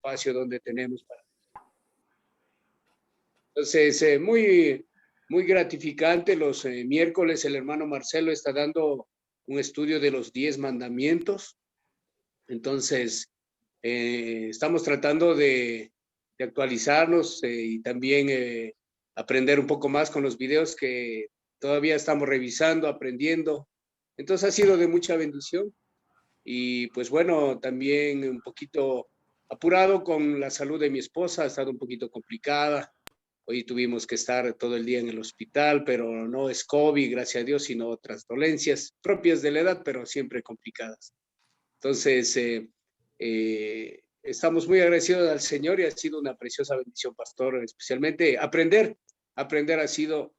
espacio donde tenemos para. Entonces, muy, muy gratificante. Los miércoles el hermano Marcelo está dando un estudio de los 10 mandamientos. Entonces, estamos tratando de actualizarnos y también aprender un poco más con los videos que todavía estamos revisando, aprendiendo. Entonces, ha sido de mucha bendición. Y pues bueno, también un poquito apurado con la salud de mi esposa, ha estado un poquito complicada. Hoy tuvimos que estar todo el día en el hospital, pero no es COVID, gracias a Dios, sino otras dolencias propias de la edad, pero siempre complicadas. Entonces, estamos muy agradecidos al Señor y ha sido una preciosa bendición, pastor, especialmente aprender ha sido,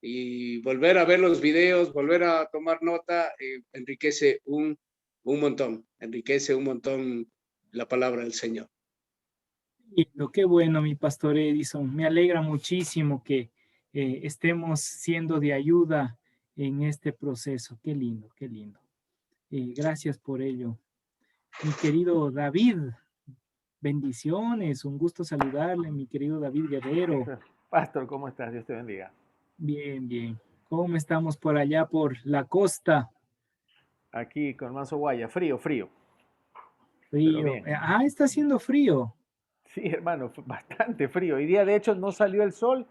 y volver a ver los videos, volver a tomar nota, enriquece un montón, enriquece un montón la palabra del Señor. Lindo, qué bueno, mi pastor Edison. Me alegra muchísimo que estemos siendo de ayuda en este proceso. Qué lindo, qué lindo. Gracias por ello. Mi querido David, bendiciones, un gusto saludarle, mi querido David Guerrero. Pastor, ¿cómo estás? Dios te bendiga. Bien, bien. ¿Cómo estamos por allá, por la costa? Aquí con Manso Guaya, frío. Frío. Bien. Está haciendo frío. Sí, hermano, bastante frío. Hoy día, de hecho, no salió el sol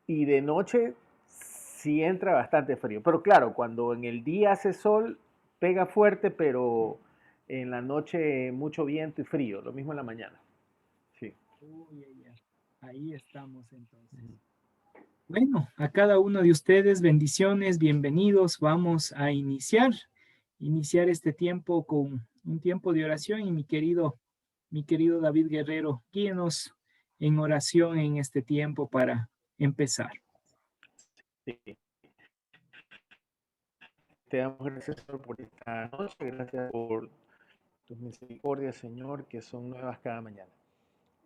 y de noche sí entra bastante frío. Pero claro, cuando en el día hace sol, pega fuerte, pero en la noche mucho viento y frío. Lo mismo en la mañana. Sí. Ahí estamos entonces. Bueno, a cada uno de ustedes, bendiciones, bienvenidos. Vamos a iniciar este tiempo con un tiempo de oración y mi querido David Guerrero, guíenos en oración en este tiempo para empezar. Sí. Te damos gracias, Señor, por esta noche. Gracias por tus misericordias, Señor, que son nuevas cada mañana.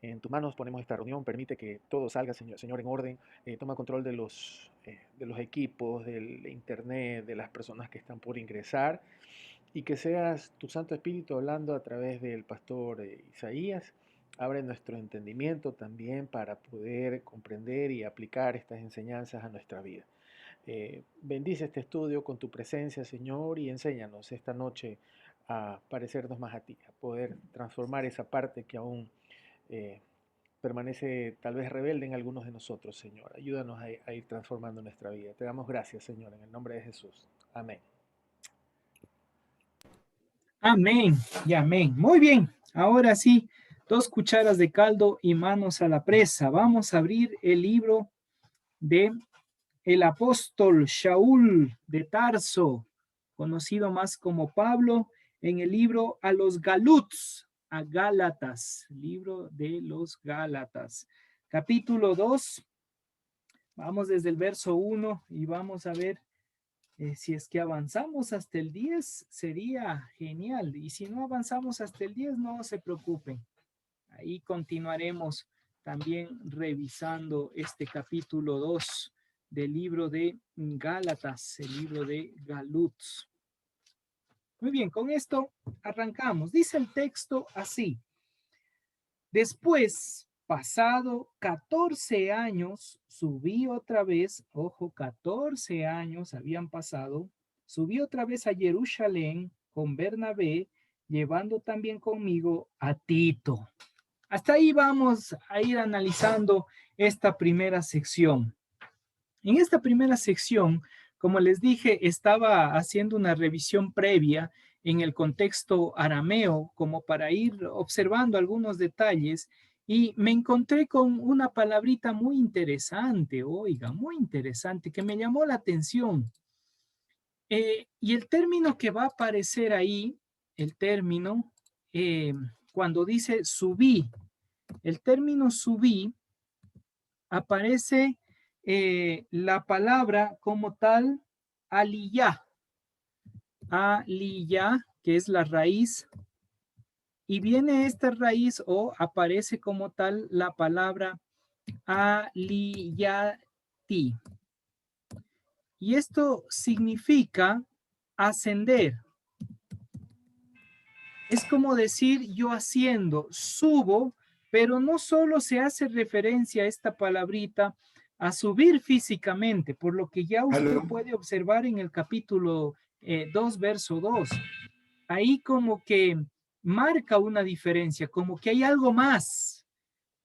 En tus manos ponemos esta reunión, permite que todo salga, Señor, en orden. Toma control de los equipos, del internet, de las personas que están por ingresar y que seas tu Santo Espíritu hablando a través del pastor Isaías. Abre nuestro entendimiento también para poder comprender y aplicar estas enseñanzas a nuestra vida. Bendice este estudio con tu presencia, Señor, y enséñanos esta noche a parecernos más a ti, a poder transformar esa parte que aún permanece tal vez rebelde en algunos de nosotros, Señor. Ayúdanos a ir transformando nuestra vida. Te damos gracias, Señor, en el nombre de Jesús. Amén. Amén y amén. Muy bien, ahora sí, 2 cucharas de caldo y manos a la presa. Vamos a abrir el libro de el apóstol Shaul de Tarso, conocido más como Pablo, en el libro a los Galuts, a Gálatas, libro de los Gálatas, capítulo 2. Vamos desde el verso 1 y vamos a ver si es que avanzamos hasta el 10, sería genial. Y si no avanzamos hasta el 10, no se preocupen. Ahí continuaremos también revisando este capítulo 2 del libro de Gálatas, el libro de Galuts. Muy bien, con esto arrancamos. Dice el texto así. Después, pasado 14 años, subí otra vez, ojo, 14 años habían pasado, subí otra vez a Jerusalén con Bernabé, llevando también conmigo a Tito. Hasta ahí vamos a ir analizando esta primera sección. En esta primera sección, como les dije, estaba haciendo una revisión previa en el contexto arameo, como para ir observando algunos detalles, y me encontré con una palabrita muy interesante, oiga, muy interesante, que me llamó la atención. Y el término que va a aparecer ahí, el término, cuando dice subí, el término subí, aparece la palabra como tal, aliyah, que es la raíz, y viene esta raíz o aparece como tal la palabra aliyati. Y esto significa ascender. Es como decir yo asciendo, subo Pero no solo se hace referencia a esta palabrita a subir físicamente, por lo que ya usted puede observar en el capítulo 2, verso 2. Ahí como que marca una diferencia, como que hay algo más.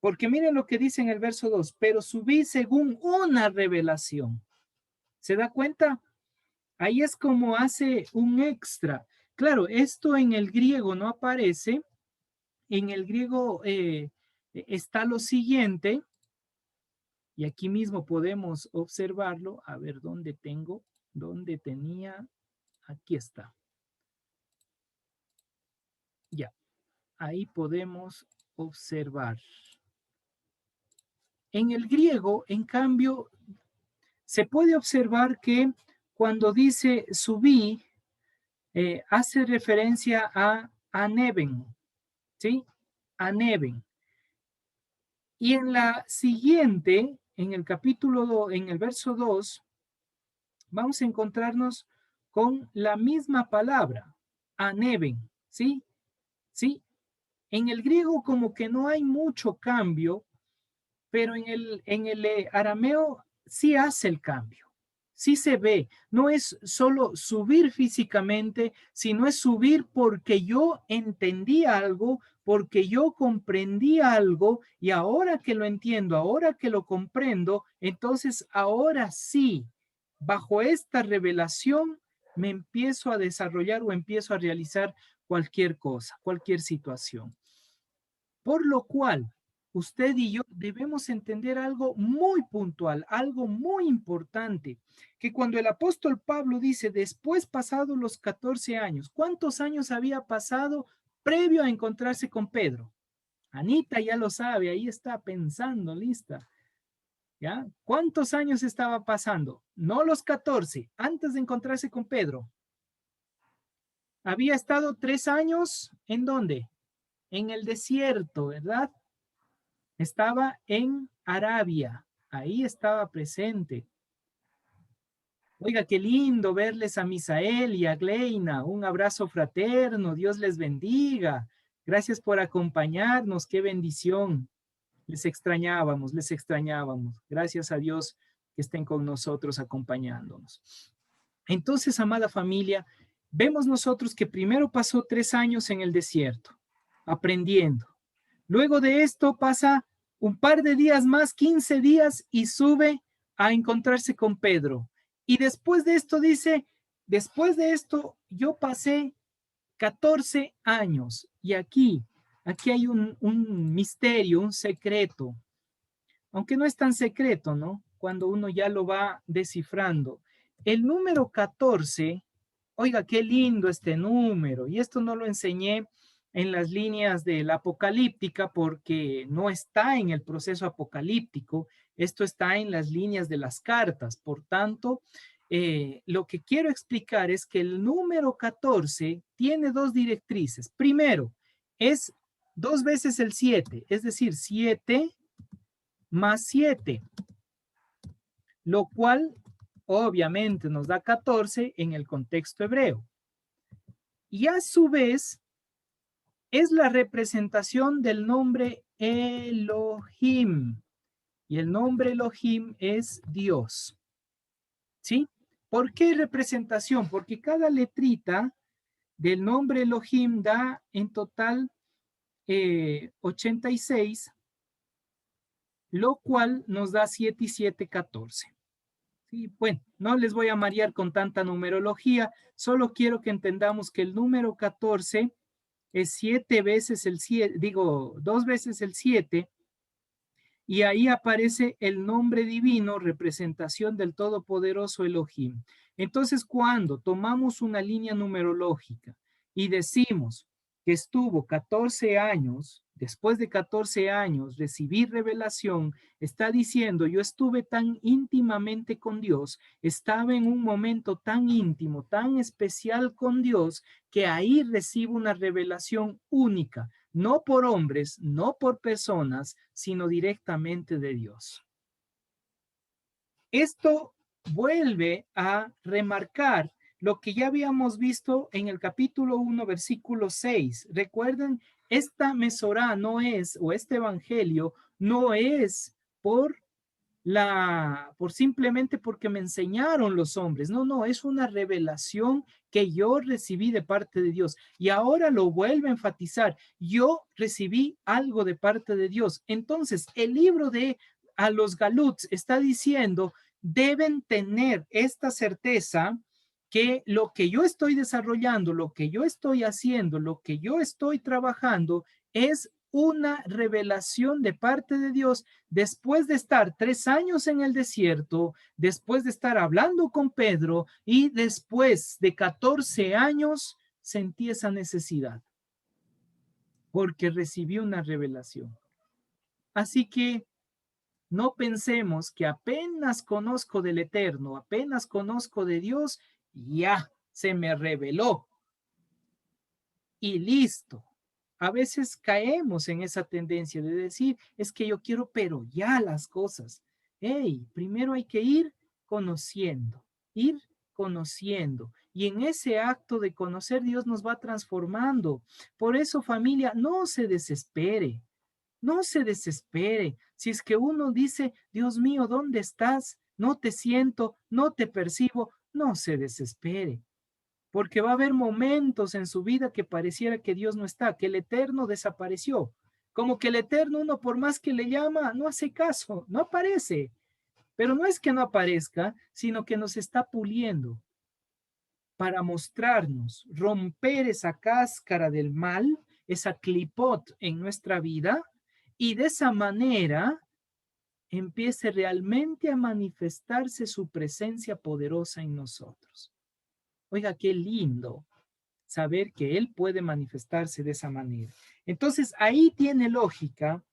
Porque miren lo que dice en el verso 2, pero subí según una revelación. ¿Se da cuenta? Ahí es como hace un extra. Claro, esto en el griego no aparece. En el griego está lo siguiente, y aquí mismo podemos observarlo. A ver, ¿dónde tengo? ¿Dónde tenía? Aquí está. Ya, ahí podemos observar. En el griego, en cambio, se puede observar que cuando dice subí, hace referencia a aneben, ¿sí? Aneben. Y en la siguiente, en el capítulo, en el verso 2, vamos a encontrarnos con la misma palabra, aneben, ¿sí? ¿Sí? En el griego como que no hay mucho cambio, pero en el arameo sí hace el cambio, sí se ve. No es solo subir físicamente, sino es subir porque yo entendí algo, porque yo comprendí algo, y ahora que lo entiendo, ahora que lo comprendo, entonces ahora sí, bajo esta revelación, me empiezo a desarrollar o empiezo a realizar cualquier cosa, cualquier situación. Por lo cual, usted y yo debemos entender algo muy puntual, algo muy importante, que cuando el apóstol Pablo dice, después pasados los 14 años, ¿cuántos años había pasado previo a encontrarse con Pedro? Anita ya lo sabe, ahí está pensando, lista. ¿Ya? ¿Cuántos años estaba pasando? No los 14, antes de encontrarse con Pedro. Había estado 3 años, ¿en dónde? En el desierto, ¿verdad? Estaba en Arabia, ahí estaba presente. Oiga, qué lindo verles a Misael y a Gleina. Un abrazo fraterno, Dios les bendiga. Gracias por acompañarnos, qué bendición. Les extrañábamos, les extrañábamos. Gracias a Dios que estén con nosotros acompañándonos. Entonces, amada familia, vemos nosotros que primero pasó 3 años en el desierto, aprendiendo. Luego de esto pasa un par de días más, 15 días, y sube a encontrarse con Pedro. Y después de esto dice, después de esto yo pasé 14 años. Y aquí hay un misterio, un secreto, aunque no es tan secreto, ¿no? Cuando uno ya lo va descifrando. El número 14, oiga, qué lindo este número, y esto no lo enseñé en las líneas de la apocalíptica porque no está en el proceso apocalíptico, esto está en las líneas de las cartas. Por tanto, lo que quiero explicar es que el número 14 tiene 2 directrices. Primero, es 2 veces el 7, es decir, 7 más 7, lo cual obviamente nos da 14 en el contexto hebreo. Y a su vez, es la representación del nombre Elohim. Y el nombre Elohim es Dios. ¿Sí? ¿Por qué representación? Porque cada letrita del nombre Elohim da en total 86, lo cual nos da 7 y 7, 14. Sí, bueno, no les voy a marear con tanta numerología, solo quiero que entendamos que el número 14 es 7 veces el 7, digo, 2 veces el 7, y ahí aparece el nombre divino, representación del Todopoderoso Elohim. Entonces, cuando tomamos una línea numerológica y decimos que estuvo 14 años, después de 14 años recibí revelación, está diciendo, yo estuve tan íntimamente con Dios, estaba en un momento tan íntimo, tan especial con Dios, que ahí recibo una revelación única, no por hombres, no por personas, sino directamente de Dios. Esto vuelve a remarcar lo que ya habíamos visto en el capítulo 1, versículo 6. Recuerden esta mesorá no es, o este evangelio no es por simplemente porque me enseñaron los hombres. No, no, es una revelación que yo recibí de parte de Dios. Y ahora lo vuelve a enfatizar. Yo recibí algo de parte de Dios. Entonces, el libro de a los Galuts está diciendo, deben tener esta certeza que lo que yo estoy desarrollando, lo que yo estoy haciendo, lo que yo estoy trabajando es una revelación de parte de Dios después de estar 3 años en el desierto, después de estar hablando con Pedro y después de 14 años sentí esa necesidad porque recibí una revelación. Así que no pensemos que apenas conozco del Eterno, apenas conozco de Dios, ya se me reveló y listo. A veces caemos en esa tendencia de decir, es que yo quiero, pero ya las cosas. Hey, primero hay que ir conociendo, ir conociendo. Y en ese acto de conocer, Dios nos va transformando. Por eso, familia, no se desespere, no se desespere. Si es que uno dice, Dios mío, ¿dónde estás? No te siento, no te percibo, no se desespere. Porque va a haber momentos en su vida que pareciera que Dios no está, que el Eterno desapareció. Como que el Eterno, uno por más que le llama, no hace caso, no aparece. Pero no es que no aparezca, sino que nos está puliendo para mostrarnos, romper esa cáscara del mal, esa clipot en nuestra vida, y de esa manera empiece realmente a manifestarse su presencia poderosa en nosotros. Oiga, qué lindo saber que Él puede manifestarse de esa manera. Entonces, ahí tiene lógica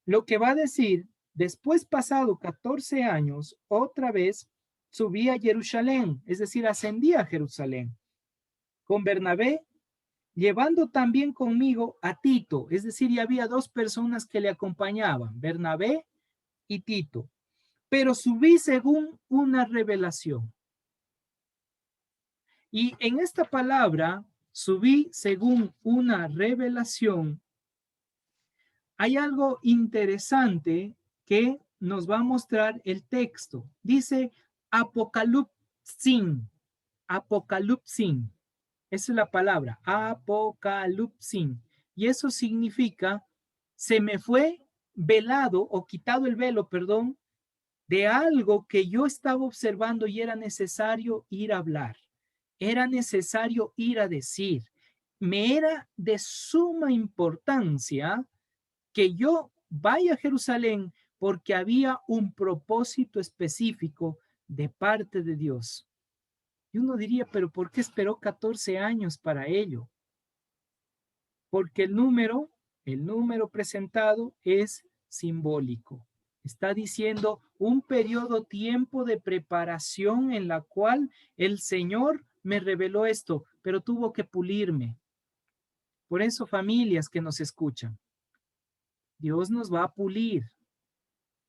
lo que va a decir, después pasado 14 años, otra vez subí a Jerusalén, es decir, ascendí a Jerusalén con Bernabé, llevando también conmigo a Tito, es decir, ya había 2 personas que le acompañaban, Bernabé y Tito, pero subí según una revelación. Y en esta palabra, subí según una revelación, hay algo interesante que nos va a mostrar el texto. Dice apocalipsin, apocalipsin. Esa es la palabra, apocalipsin. Y eso significa, se me fue velado o quitado el velo, perdón, de algo que yo estaba observando y era necesario ir a hablar. Era necesario ir a decir. Me era de suma importancia que yo vaya a Jerusalén porque había un propósito específico de parte de Dios. Y uno diría, pero ¿por qué esperó 14 años para ello? Porque el número presentado es simbólico. Está diciendo un periodo, tiempo de preparación en la cual el Señor me reveló esto, pero tuvo que pulirme. Por eso, familias que nos escuchan, Dios nos va a pulir.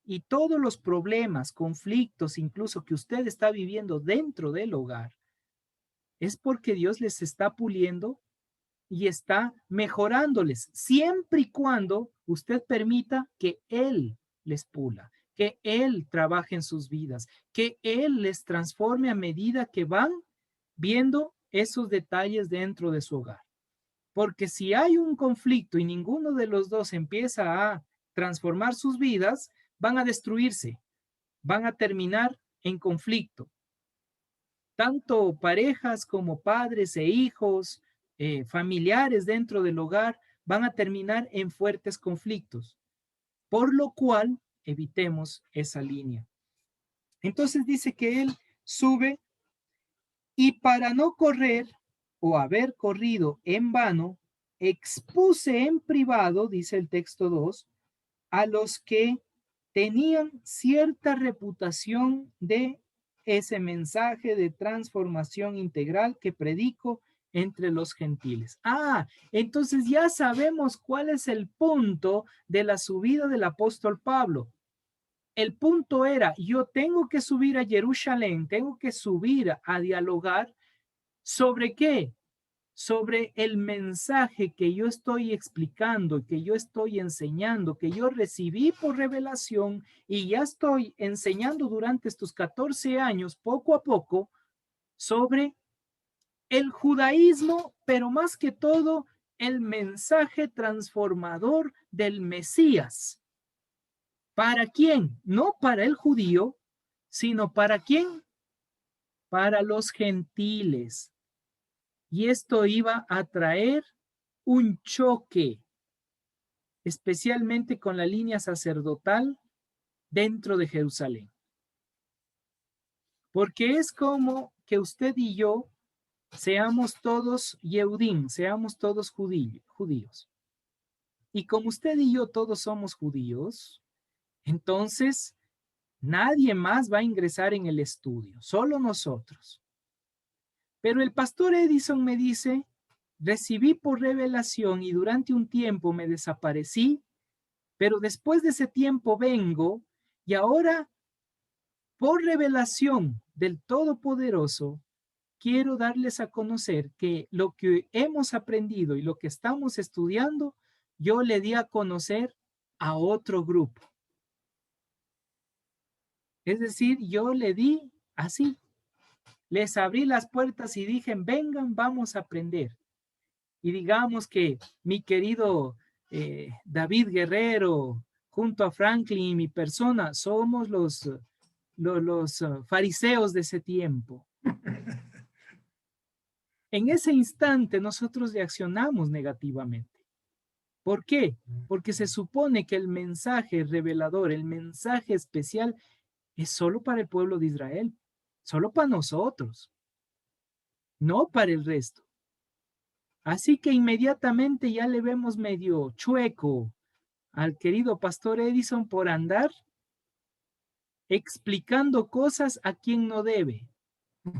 Y todos los problemas, conflictos, incluso que usted está viviendo dentro del hogar, es porque Dios les está puliendo y está mejorándoles, siempre y cuando usted permita que Él les pula, que Él trabaje en sus vidas, que Él les transforme a medida que van viendo esos detalles dentro de su hogar. Porque si hay un conflicto y ninguno de los dos empieza a transformar sus vidas, van a destruirse, van a terminar en conflicto. Tanto parejas como padres e hijos, familiares dentro del hogar, van a terminar en fuertes conflictos, por lo cual evitemos esa línea. Entonces dice que él sube y para no correr o haber corrido en vano, expuse en privado, dice el texto 2, a los que tenían cierta reputación de ese mensaje de transformación integral que predico entre los gentiles. Entonces ya sabemos cuál es el punto de la subida del apóstol Pablo. El punto era, yo tengo que subir a Jerusalén, tengo que subir a dialogar. ¿Sobre qué? sobre el mensaje que yo estoy explicando, que yo estoy enseñando, que yo recibí por revelación y ya estoy enseñando durante estos 14 años, poco a poco, sobre el judaísmo, pero más que todo, el mensaje transformador del Mesías. ¿Para quién? No para el judío, sino para quién? Para los gentiles. Y esto iba a traer un choque, especialmente con la línea sacerdotal dentro de Jerusalén. Porque es como que usted y yo seamos todos Yehudim, seamos todos judíos. Y como usted y yo todos somos judíos, entonces nadie más va a ingresar en el estudio, solo nosotros. Pero el pastor Edison me dice, recibí por revelación y durante un tiempo me desaparecí, pero después de ese tiempo vengo y ahora por revelación del Todopoderoso quiero darles a conocer que lo que hemos aprendido y lo que estamos estudiando, yo le di a conocer a otro grupo. Es decir, yo le di así. Les abrí las puertas y dije, vengan, vamos a aprender. Y digamos que mi querido David Guerrero, junto a Franklin y mi persona, somos los fariseos de ese tiempo. En ese instante nosotros reaccionamos negativamente. ¿Por qué? Porque se supone que el mensaje revelador, el mensaje especial, es solo para el pueblo de Israel, solo para nosotros, no para el resto. Así que inmediatamente ya le vemos medio chueco al querido pastor Edison por andar explicando cosas a quien no debe.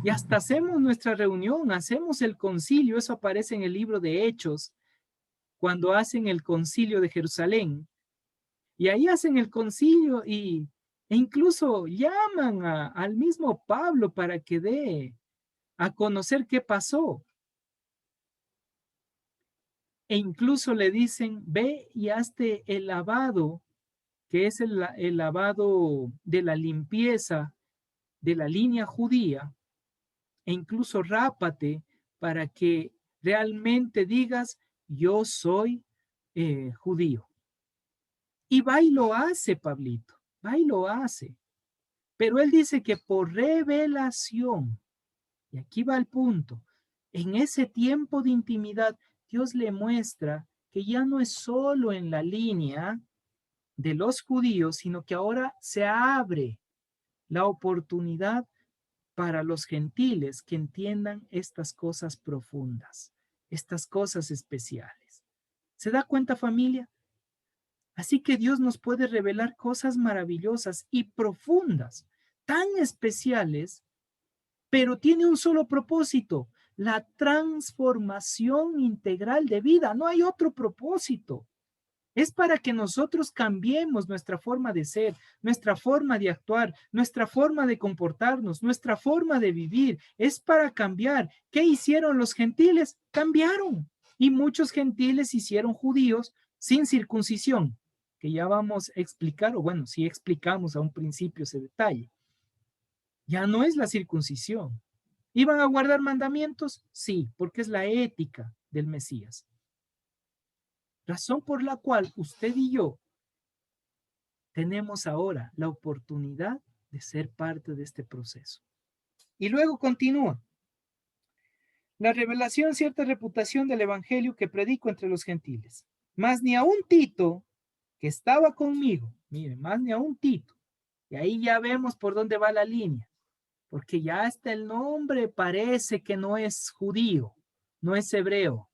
Y hasta hacemos nuestra reunión, hacemos el concilio, eso aparece en el libro de Hechos, cuando hacen el concilio de Jerusalén. Y ahí hacen el concilio e incluso llaman al mismo Pablo para que dé a conocer qué pasó. E incluso le dicen, ve y hazte el lavado, que es el lavado de la limpieza de la línea judía, e incluso rápate para que realmente digas, yo soy judío. Y va y lo hace, Pablito, va y lo hace. Pero él dice que por revelación, y aquí va el punto, en ese tiempo de intimidad, Dios le muestra que ya no es solo en la línea de los judíos, sino que ahora se abre la oportunidad para los gentiles que entiendan estas cosas profundas, estas cosas especiales. ¿Se da cuenta, familia? Así que Dios nos puede revelar cosas maravillosas y profundas, tan especiales, pero tiene un solo propósito, la transformación integral de vida. No hay otro propósito. Es para que nosotros cambiemos nuestra forma de ser, nuestra forma de actuar, nuestra forma de comportarnos, nuestra forma de vivir. Es para cambiar. ¿Qué hicieron los gentiles? Cambiaron. Y muchos gentiles hicieron judíos sin circuncisión, que ya vamos a explicar, o bueno, sí explicamos a un principio ese detalle. Ya no es la circuncisión. ¿Iban a guardar mandamientos? Sí, porque es la ética del Mesías. Razón por la cual usted y yo tenemos ahora la oportunidad de ser parte de este proceso. Y luego continúa. La revelación, cierta reputación del evangelio que predico entre los gentiles. Más ni a un Tito que estaba conmigo, miren, más ni a un Tito. Y ahí ya vemos por dónde va la línea. Porque ya hasta el nombre parece que no es judío, no es hebreo.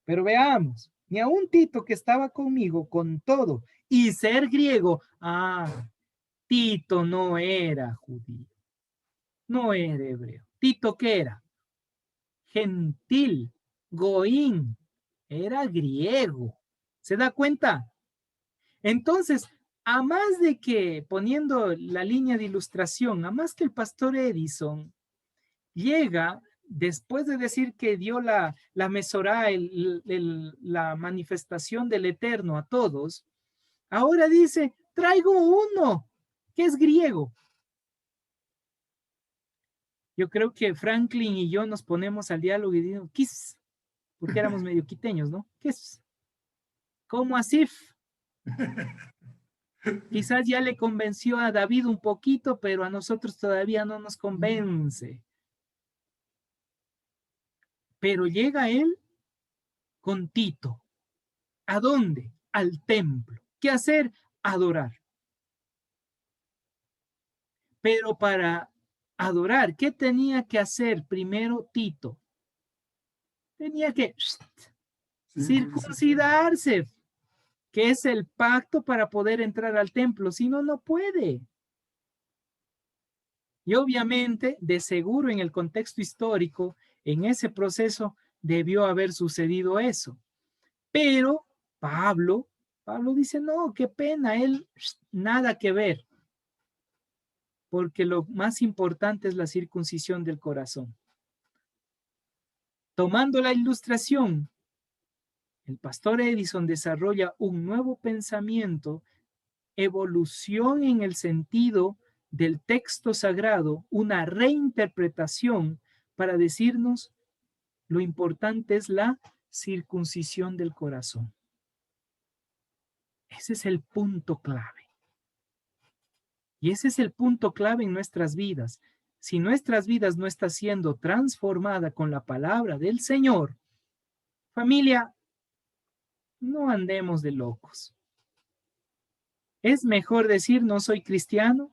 Pero veamos, ni a un Tito que estaba conmigo con todo y ser griego, Tito no era judío, no era hebreo. ¿Tito qué era? Gentil, goín, era griego. ¿Se da cuenta? Entonces, a más de que, poniendo la línea de ilustración, a más que el pastor Edison llega después de decir que dio la mesorá, la manifestación del Eterno a todos, ahora dice, traigo uno que es griego. Yo creo que Franklin y yo nos ponemos al diálogo y digo, ¿qué es? Porque éramos medio quiteños, ¿no? ¿Qué es? ¿Cómo así? Quizás ya le convenció a David un poquito, pero a nosotros todavía no nos convence. Pero llega él con Tito. ¿A dónde? Al templo. ¿Qué hacer? Adorar. Pero para adorar, ¿qué tenía que hacer primero Tito? Tenía que circuncidarse, que es el pacto para poder entrar al templo, si no, no puede. Y obviamente, de seguro en el contexto histórico, en ese proceso debió haber sucedido eso. Pero Pablo dice, no, qué pena, él nada que ver, porque lo más importante es la circuncisión del corazón. Tomando la ilustración, el pastor Edison desarrolla un nuevo pensamiento, evolución en el sentido del texto sagrado, una reinterpretación para decirnos lo importante es la circuncisión del corazón. Ese es el punto clave. Y ese es el punto clave en nuestras vidas. Si nuestras vidas no están siendo transformadas con la palabra del Señor, familia, no andemos de locos. Es mejor decir no soy cristiano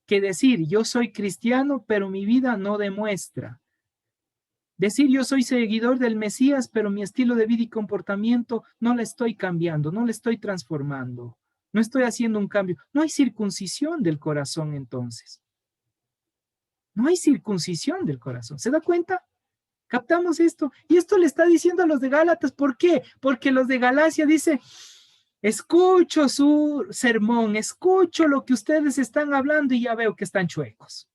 que decir yo soy cristiano, pero mi vida no demuestra. Decir yo soy seguidor del Mesías, pero mi estilo de vida y comportamiento no la estoy cambiando, no la estoy transformando, no estoy haciendo un cambio. No hay circuncisión del corazón entonces. No hay circuncisión del corazón. ¿Se da cuenta? Captamos esto. Y esto le está diciendo a los de Gálatas. ¿Por qué? Porque los de Galacia dice, escucho su sermón, escucho lo que ustedes están hablando y ya veo que están chuecos.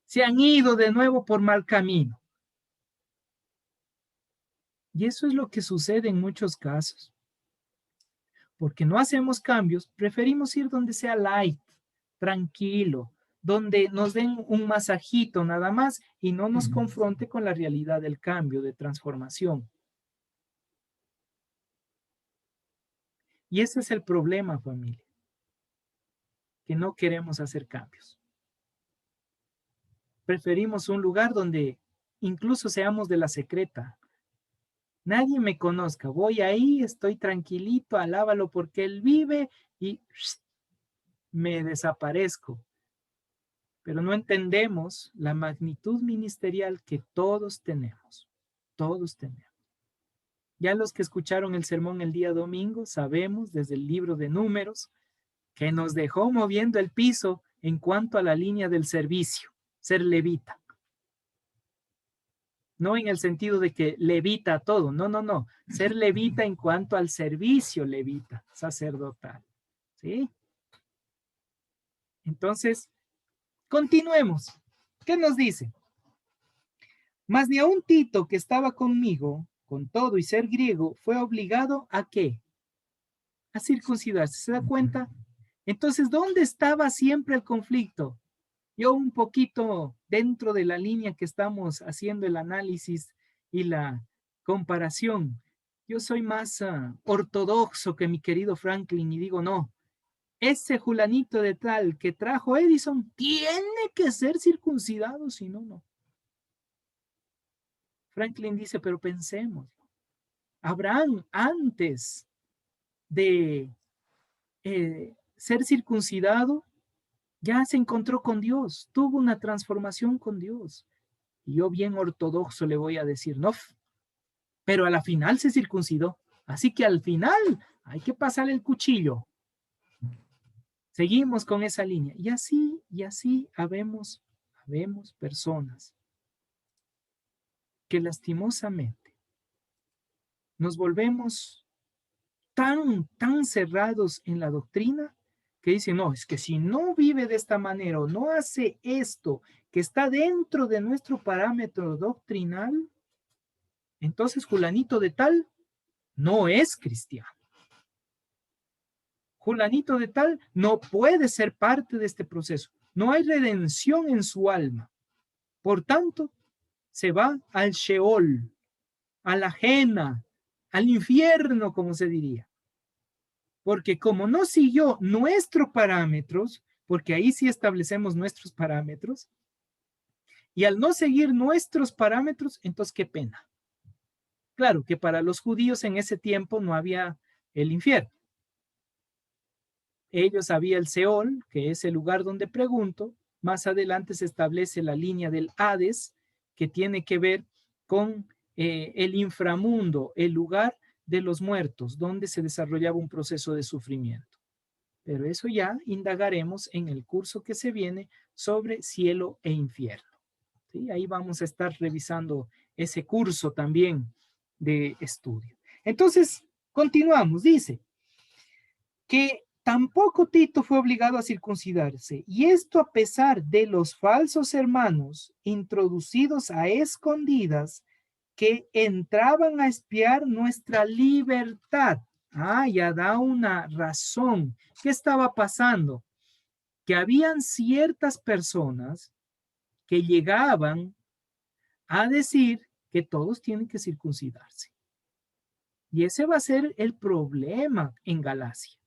Se han ido de nuevo por mal camino. Y eso es lo que sucede en muchos casos. Porque no hacemos cambios, preferimos ir donde sea light, tranquilo, donde nos den un masajito nada más y no nos confronte con la realidad del cambio, de transformación. Y ese es el problema, familia, que no queremos hacer cambios. Preferimos un lugar donde incluso seamos de la secreta. Nadie me conozca, voy ahí, estoy tranquilito, alábalo porque él vive y me desaparezco. Pero no entendemos la magnitud ministerial que todos tenemos. Todos tenemos. Ya los que escucharon el sermón el día domingo, sabemos desde el libro de Números que nos dejó moviendo el piso en cuanto a la línea del servicio, ser levita. No en el sentido de que levita todo, no. Ser levita en cuanto al servicio levita, sacerdotal. ¿Sí? Entonces, continuemos. ¿Qué nos dice? Mas ni aun Tito, que estaba conmigo, con todo y ser griego, fue obligado ¿a qué? A circuncidarse. ¿Se da cuenta? Entonces, ¿dónde estaba siempre el conflicto? Yo un poquito dentro de la línea que estamos haciendo el análisis y la comparación. Yo soy más ortodoxo que mi querido Franklin y digo, no, ese Julanito de tal que trajo Edison tiene que ser circuncidado, si no, no. Franklin dice, pero pensemos, Abraham antes de ser circuncidado ya se encontró con Dios, tuvo una transformación con Dios. Y yo bien ortodoxo le voy a decir, no, pero a la final se circuncidó. Así que al final hay que pasar el cuchillo. Seguimos con esa línea. Y así habemos personas que lastimosamente nos volvemos tan cerrados en la doctrina que dicen, no, es que si no vive de esta manera o no hace esto que está dentro de nuestro parámetro doctrinal, entonces fulanito de tal no es cristiano. Fulanito de tal no puede ser parte de este proceso. No hay redención en su alma. Por tanto, se va al Sheol, a la ajena, al infierno, como se diría. Porque como no siguió nuestros parámetros, porque ahí sí establecemos nuestros parámetros, y al no seguir nuestros parámetros, entonces qué pena. Claro que para los judíos en ese tiempo no había el infierno. Ellos había el Seol, que es el lugar donde pregunto. Más adelante se establece la línea del Hades, que tiene que ver con el inframundo, el lugar de los muertos, donde se desarrollaba un proceso de sufrimiento. Pero eso ya indagaremos en el curso que se viene sobre cielo e infierno. ¿Sí? Ahí vamos a estar revisando ese curso también de estudio. Entonces, continuamos. Dice que tampoco Tito fue obligado a circuncidarse, y esto a pesar de los falsos hermanos introducidos a escondidas que entraban a espiar nuestra libertad. Ah, ya da una razón. ¿Qué estaba pasando? Que habían ciertas personas que llegaban a decir que todos tienen que circuncidarse. Y ese va a ser el problema en Galacia.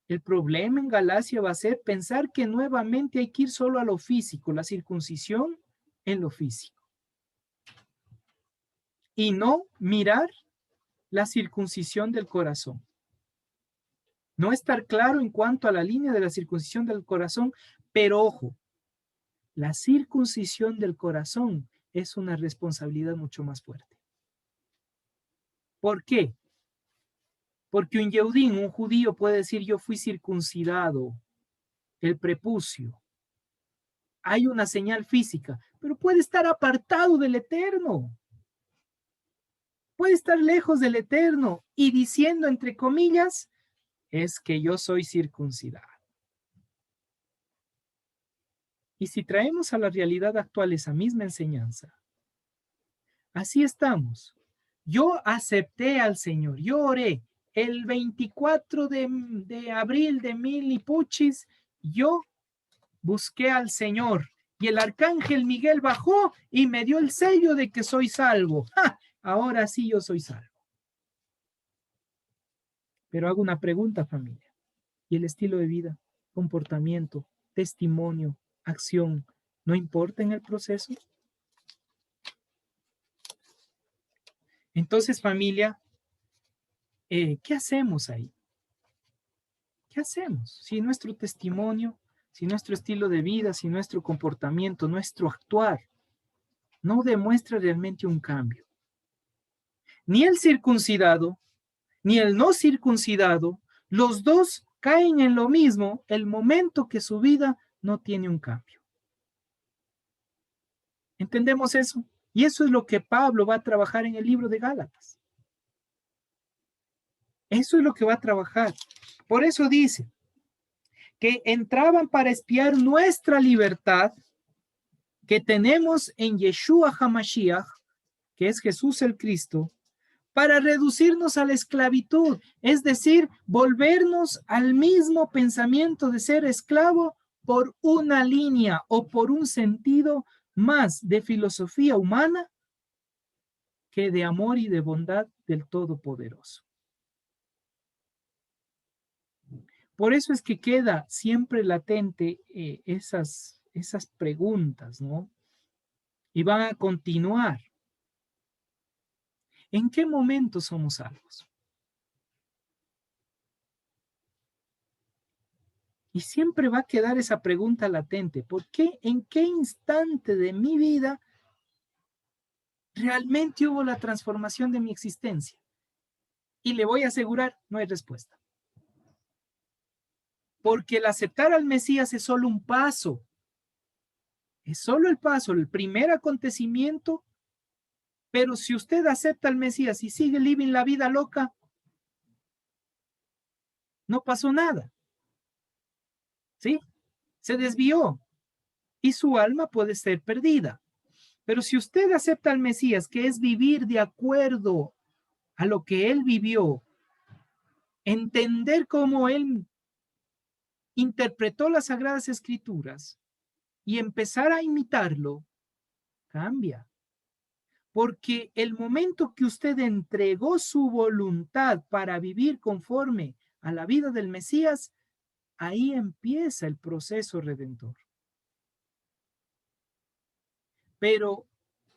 El problema en Galacia va a ser pensar que nuevamente hay que ir solo a lo físico, la circuncisión en lo físico. Y no mirar la circuncisión del corazón. No estar claro en cuanto a la línea de la circuncisión del corazón, pero ojo, la circuncisión del corazón es una responsabilidad mucho más fuerte. ¿Por qué? Porque un Yehudín, un judío puede decir yo fui circuncidado, el prepucio. Hay una señal física, pero puede estar apartado del Eterno. Puede estar lejos del Eterno y diciendo entre comillas, es que yo soy circuncidado. Y si traemos a la realidad actual esa misma enseñanza, así estamos. Yo acepté al Señor, yo oré el 24 de abril de mil y puchis, yo busqué al Señor y el arcángel Miguel bajó y me dio el sello de que soy salvo. ¡Ja! Ahora sí yo soy salvo. Pero hago una pregunta, familia. ¿Y el estilo de vida, comportamiento, testimonio, acción, no importa en el proceso? Entonces, familia, ¿qué hacemos ahí? ¿Qué hacemos? Si nuestro testimonio, si nuestro estilo de vida, si nuestro comportamiento, nuestro actuar, no demuestra realmente un cambio. Ni el circuncidado, ni el no circuncidado, los dos caen en lo mismo el momento que su vida no tiene un cambio. ¿Entendemos eso? Y eso es lo que Pablo va a trabajar en el libro de Gálatas. Eso es lo que va a trabajar. Por eso dice que entraban para espiar nuestra libertad que tenemos en Yeshua HaMashiach, que es Jesús el Cristo, para reducirnos a la esclavitud, es decir, volvernos al mismo pensamiento de ser esclavo por una línea o por un sentido más de filosofía humana que de amor y de bondad del Todopoderoso. Por eso es que queda siempre latente esas preguntas, ¿no? Y van a continuar. ¿En qué momento somos salvos? Y siempre va a quedar esa pregunta latente. ¿Por qué? ¿En qué instante de mi vida realmente hubo la transformación de mi existencia? Y le voy a asegurar, no hay respuesta. Porque el aceptar al Mesías es solo un paso. Es solo el paso, el primer acontecimiento. Pero si usted acepta al Mesías y sigue living la vida loca, no pasó nada. ¿sí? Se desvió y su alma puede ser perdida. Pero si usted acepta al Mesías, que es vivir de acuerdo a lo que él vivió, entender cómo él interpretó las Sagradas Escrituras y empezar a imitarlo, cambia. Porque el momento que usted entregó su voluntad para vivir conforme a la vida del Mesías, ahí empieza el proceso redentor. Pero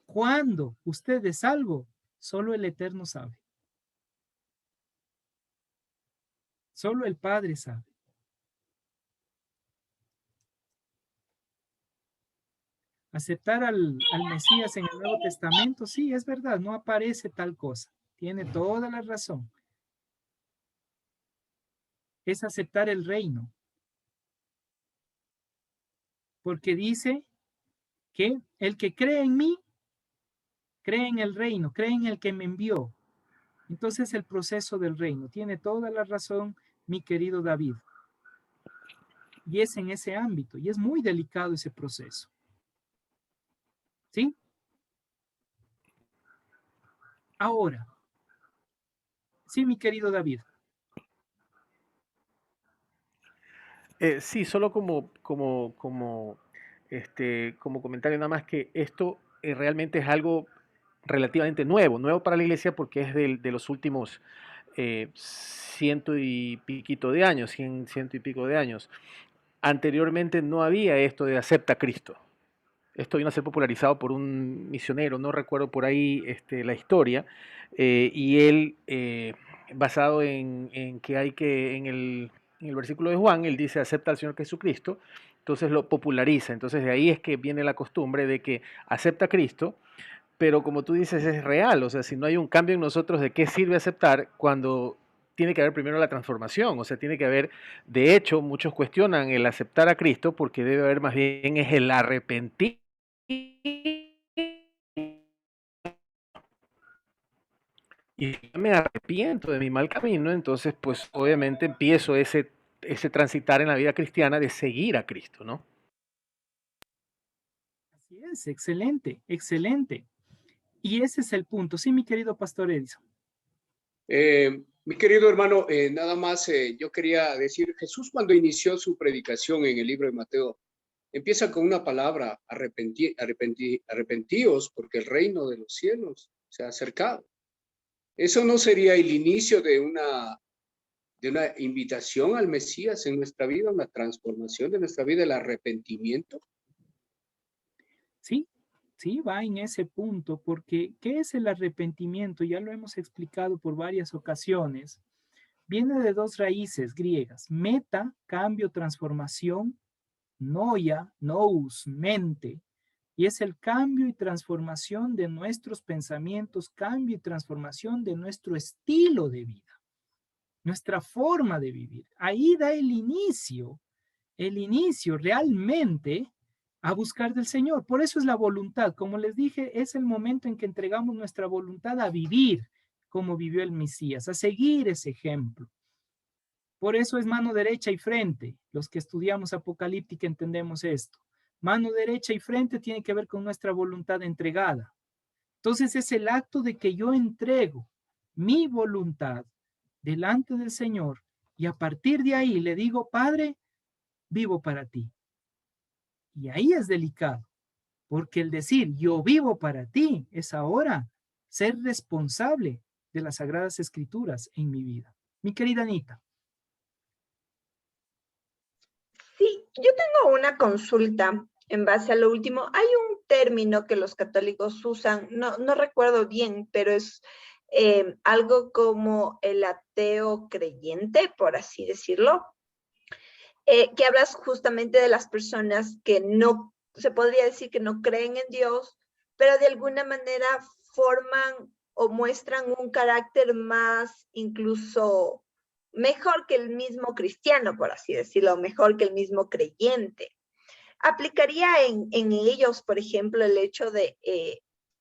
cuando usted es salvo, solo el Eterno sabe. Solo el Padre sabe. Aceptar al Mesías en el Nuevo Testamento, sí, es verdad, no aparece tal cosa. Tiene toda la razón. Es aceptar el reino. Porque dice que el que cree en mí, cree en el reino, cree en el que me envió. Entonces el proceso del reino. Tiene toda la razón, mi querido David. Y es en ese ámbito, y es muy delicado ese proceso. ¿Sí? Ahora, sí, mi querido David. Sí, solo como comentario nada más que esto realmente es algo relativamente nuevo para la iglesia porque es de los últimos ciento y piquito de años, ciento y pico de años. Anteriormente no había esto de acepta a Cristo. Esto vino a ser popularizado por un misionero, no recuerdo por ahí la historia, y él, basado en que hay que, en el versículo de Juan, él dice acepta al Señor Jesucristo, entonces lo populariza. Entonces de ahí es que viene la costumbre de que acepta a Cristo, pero como tú dices es real, o sea, si no hay un cambio en nosotros, ¿de qué sirve aceptar cuando tiene que haber primero la transformación? O sea, tiene que haber, de hecho, muchos cuestionan el aceptar a Cristo porque debe haber más bien es el arrepentir. Y si me arrepiento de mi mal camino, entonces pues obviamente empiezo ese transitar en la vida cristiana de seguir a Cristo, ¿no? Así es, excelente, excelente. Y ese es el punto. Sí, mi querido Pastor Edison. Mi querido hermano, nada más yo quería decir, Jesús cuando inició su predicación en el libro de Mateo, empieza con una palabra, arrepentíos, porque el reino de los cielos se ha acercado. ¿Eso no sería el inicio de una invitación al Mesías en nuestra vida, una transformación de nuestra vida, el arrepentimiento? Sí, sí, va en ese punto, porque ¿qué es el arrepentimiento? Ya lo hemos explicado por varias ocasiones. Viene de dos raíces griegas: meta, cambio, transformación; noia, nous, mente. Y es el cambio y transformación de nuestros pensamientos, cambio y transformación de nuestro estilo de vida, nuestra forma de vivir. Ahí da el inicio realmente a buscar del Señor. Por eso es la voluntad. Como les dije, es el momento en que entregamos nuestra voluntad a vivir como vivió el Mesías, a seguir ese ejemplo. Por eso es mano derecha y frente. Los que estudiamos apocalíptica entendemos esto. Mano derecha y frente tiene que ver con nuestra voluntad entregada. Entonces es el acto de que yo entrego mi voluntad delante del Señor y a partir de ahí le digo: Padre, vivo para ti. Y ahí es delicado, porque el decir yo vivo para ti es ahora ser responsable de las Sagradas Escrituras en mi vida. Mi querida Anita. Sí, yo tengo una consulta en base a lo último. Hay un término que los católicos usan, no recuerdo bien, pero es algo como el ateo creyente, por así decirlo, que hablas justamente de las personas que no, se podría decir que no creen en Dios, pero de alguna manera forman o muestran un carácter más incluso mejor que el mismo cristiano, por así decirlo, mejor que el mismo creyente. Aplicaría en ellos, por ejemplo, el hecho de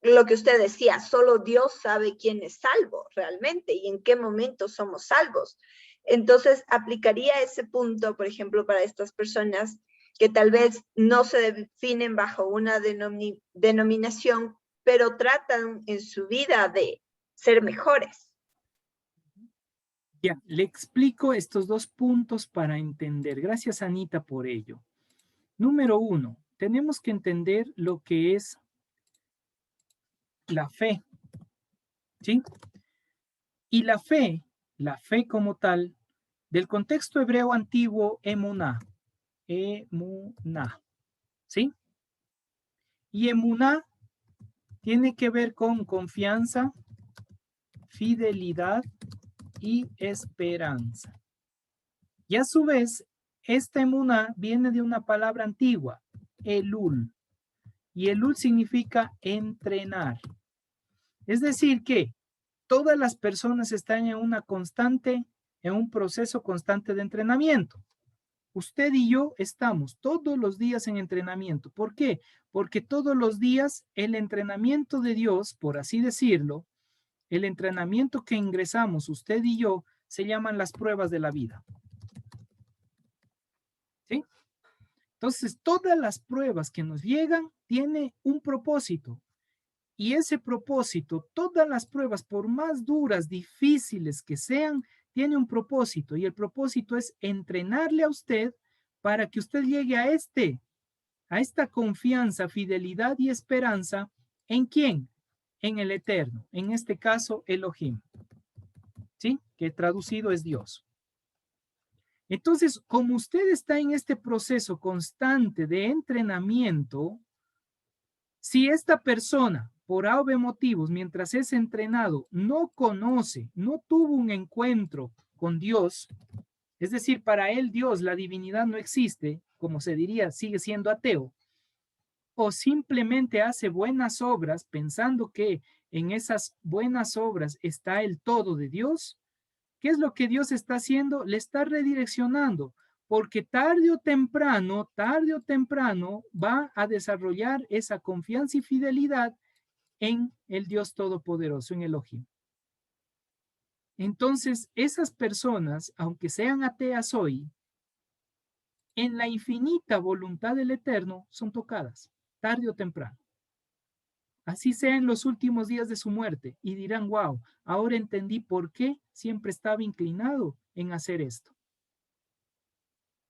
lo que usted decía: solo Dios sabe quién es salvo realmente y en qué momento somos salvos. Entonces, aplicaría ese punto, por ejemplo, para estas personas que tal vez no se definen bajo una denominación, pero tratan en su vida de ser mejores. Ya, le explico estos dos puntos para entender. Gracias, Anita, por ello. Número uno, tenemos que entender lo que es la fe, ¿sí? Y la fe como tal, del contexto hebreo antiguo, emuná, ¿sí? Y emuná tiene que ver con confianza, fidelidad y esperanza. Y a su vez, esta emuná viene de una palabra antigua, elul. Y elul significa entrenar. Es decir que todas las personas están en un proceso constante de entrenamiento. Usted y yo estamos todos los días en entrenamiento. ¿Por qué? Porque todos los días el entrenamiento de Dios, por así decirlo, el entrenamiento que ingresamos usted y yo, se llaman las pruebas de la vida. ¿Sí? Entonces, todas las pruebas que nos llegan tienen un propósito. Y ese propósito, todas las pruebas, por más duras, difíciles que sean, tiene un propósito. Y el propósito es entrenarle a usted para que usted llegue a esta confianza, fidelidad y esperanza. ¿En quién? En el Eterno. En este caso, Elohim. ¿Sí? Que traducido es Dios. Entonces, como usted está en este proceso constante de entrenamiento, si esta persona, por A o B motivos, mientras es entrenado, no conoce, no tuvo un encuentro con Dios, es decir, para él Dios, la divinidad no existe, como se diría, sigue siendo ateo, o simplemente hace buenas obras pensando que en esas buenas obras está el todo de Dios, ¿qué es lo que Dios está haciendo? Le está redireccionando, porque tarde o temprano va a desarrollar esa confianza y fidelidad en el Dios Todopoderoso, en Elohim. Entonces, esas personas, aunque sean ateas hoy, en la infinita voluntad del Eterno, son tocadas, tarde o temprano. Así sea en los últimos días de su muerte, y dirán, wow, ahora entendí por qué siempre estaba inclinado en hacer esto.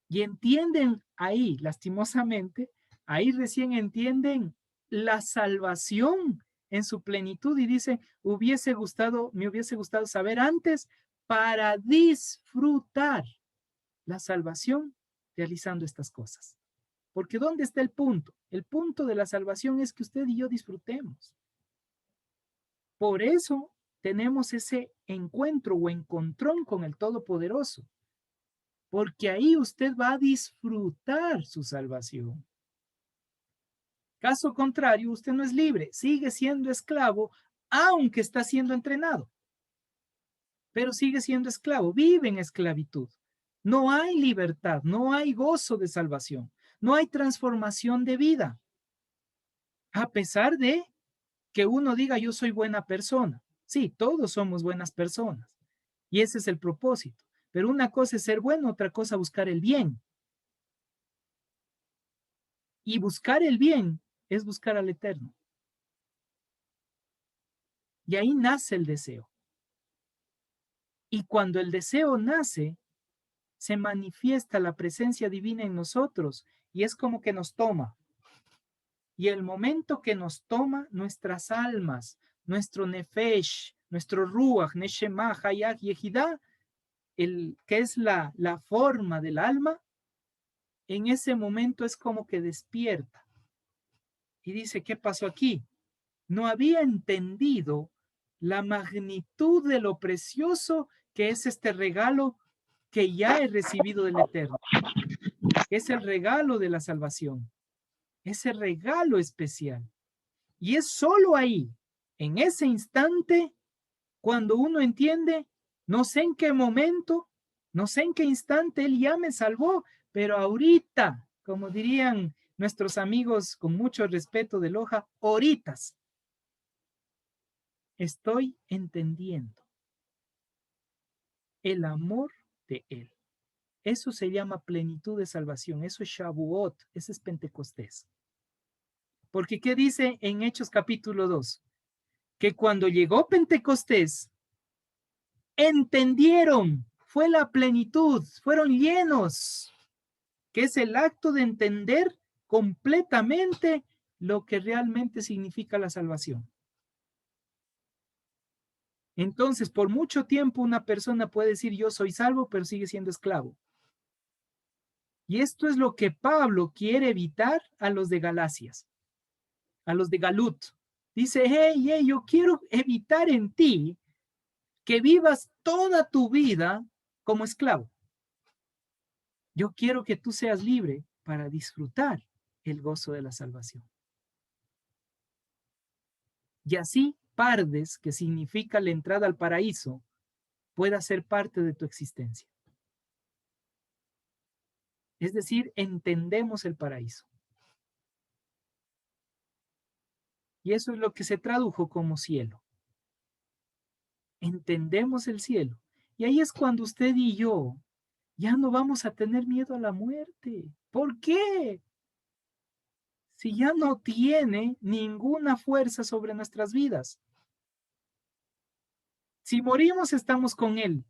Y entienden ahí, lastimosamente, ahí recién entienden la salvación en su plenitud y dice, me hubiese gustado saber antes para disfrutar la salvación realizando estas cosas. Porque ¿dónde está el punto? El punto de la salvación es que usted y yo disfrutemos. Por eso tenemos ese encuentro o encontrón con el Todopoderoso. Porque ahí usted va a disfrutar su salvación. Caso contrario, usted no es libre, sigue siendo esclavo, aunque está siendo entrenado. Pero sigue siendo esclavo, vive en esclavitud. No hay libertad, no hay gozo de salvación, no hay transformación de vida. A pesar de que uno diga yo soy buena persona. Sí, todos somos buenas personas. Y ese es el propósito. Pero una cosa es ser bueno, otra cosa buscar el bien. Y buscar el bien es buscar al Eterno. Y ahí nace el deseo. Y cuando el deseo nace, se manifiesta la presencia divina en nosotros y es como que nos toma. Y el momento que nos toma, nuestras almas, nuestro nefesh, nuestro ruach, neshema, hayach, yehidah, que es la forma del alma, en ese momento es como que despierta. Y dice, ¿qué pasó aquí? No había entendido la magnitud de lo precioso que es este regalo que ya he recibido del Eterno. Es el regalo de la salvación. Ese regalo especial. Y es solo ahí, en ese instante, cuando uno entiende, no sé en qué momento, no sé en qué instante Él ya me salvó, pero ahorita, como dirían nuestros amigos con mucho respeto de Loja, horitas, estoy entendiendo el amor de Él. Eso se llama plenitud de salvación. Eso es Shavuot, ese es Pentecostés. Porque ¿qué dice en Hechos capítulo 2? Que cuando llegó Pentecostés, entendieron, fue la plenitud, fueron llenos, que es el acto de entender completamente lo que realmente significa la salvación. Entonces, por mucho tiempo una persona puede decir yo soy salvo, pero sigue siendo esclavo. Y esto es lo que Pablo quiere evitar a los de Galacias, a los de Galut. Dice, hey, yo quiero evitar en ti que vivas toda tu vida como esclavo. Yo quiero que tú seas libre para disfrutar el gozo de la salvación. Y así, pardes, que significa la entrada al paraíso, pueda ser parte de tu existencia. Es decir, entendemos el paraíso. Y eso es lo que se tradujo como cielo. Entendemos el cielo. Y ahí es cuando usted y yo ya no vamos a tener miedo a la muerte. ¿Por qué? Si ya no tiene ninguna fuerza sobre nuestras vidas. Si morimos, estamos con Él.